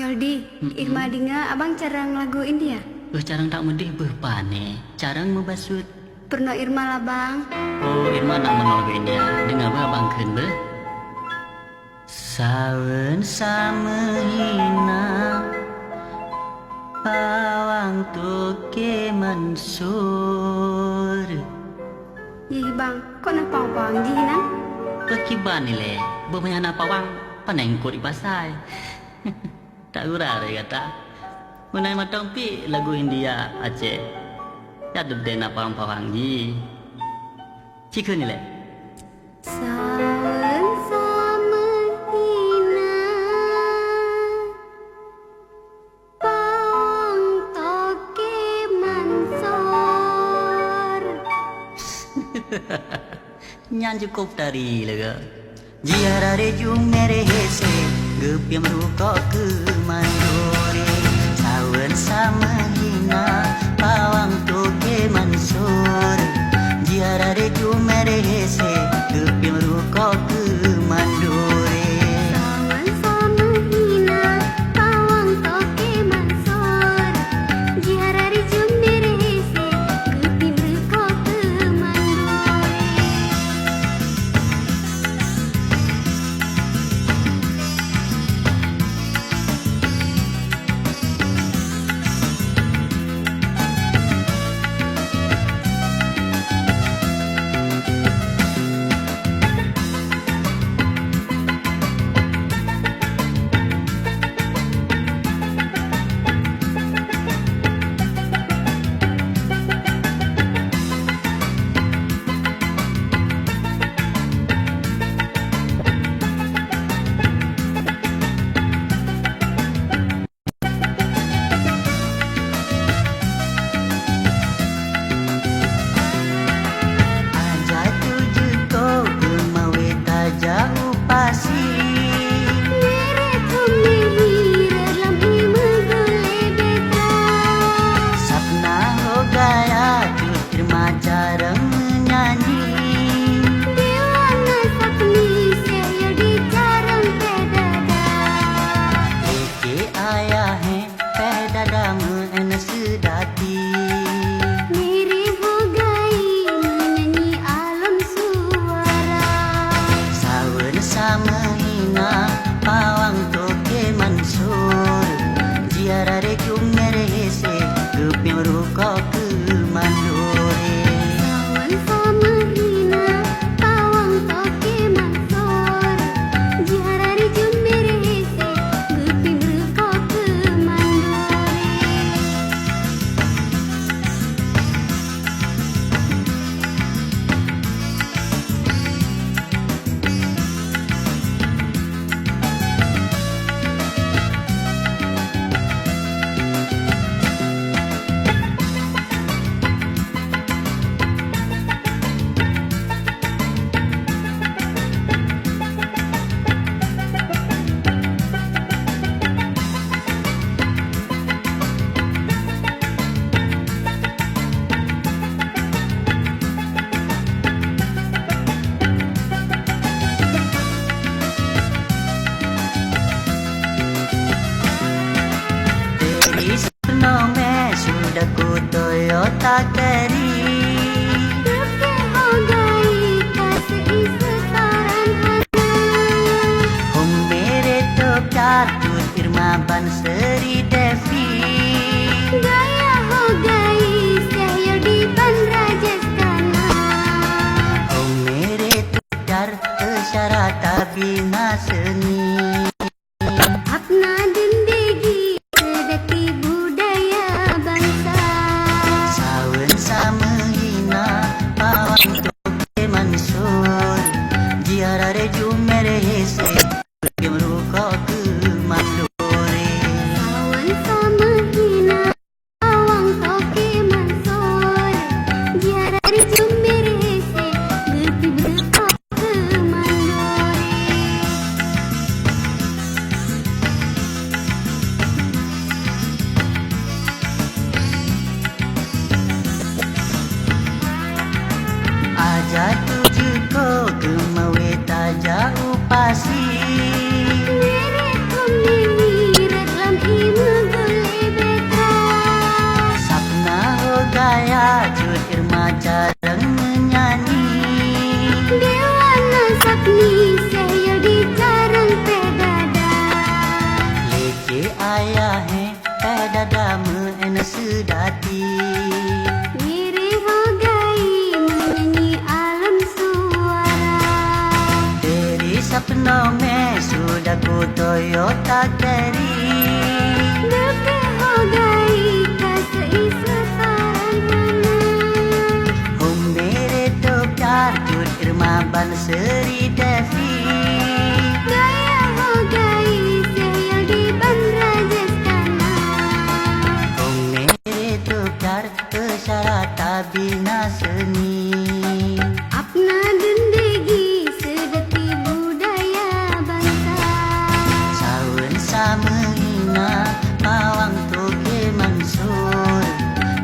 Aldi, Irma dengar abang carang lagu India. Carang tak mudih berpane, carang membasut. Pernah Irma lah bang. Oh, Irma nak menolak India. Dengar apa abang ken ber? Sawen sama hina, pawang toke mansur. Ih bang, kok nampak bang jinan? Perkiban ni le, berbanyak nak pawang, panengkut di pasai. Tak gurau dia kata. Menai matang pi lagu India Aceh. Ya tu dia nak pawang ji. Cikgu ni le. Sawen sama hina, pawang toke mansor. Nyan cukup tari lega. Jiara rejung mere hese, gepiam ruko ke mandore. Sawen sama hina, pawang toke mansur. Jiara rejung mere hese, gepiam ruko ke mandore. Sawen sama hina, pawang toke mansor. Jihara rijum mere hese, gupim ruko ke mandore. Toyota Carry. Ruke ho gayi kasih setaran hana. Hum mere to kartut Irma Bansari Devi. Gaya ho gayi sehyo di ban Rajasthana. Hum mere to dar syarat bina seni. Apna zindagi sedati budaya bangsa. Sawen dadamu ena sedati. Mere ho gayi menyanyi alam suara. Dari sapno में sudah ku Toyota Camry. Depe ho gayi kasih sesaran mana. हो मेरे तो प्यार जुट इरमा बंसरी देवी. Gaya ho gayi sehya di ban Rajasthana. हो मेरे तो प्यार इशारा ताबीना seni. Apna zindagi sedati budaya bangsa. Sawan sama ina pawang toke mansur.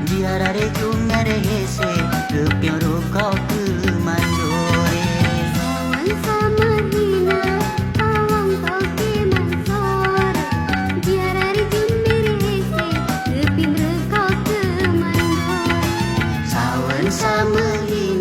Jiara re kumare se rupiah ruko ke mandore. Sawan sama hina awang toke mansor. Jiarari jumbir hese lebih berkau ke mandor. Sawan sama ina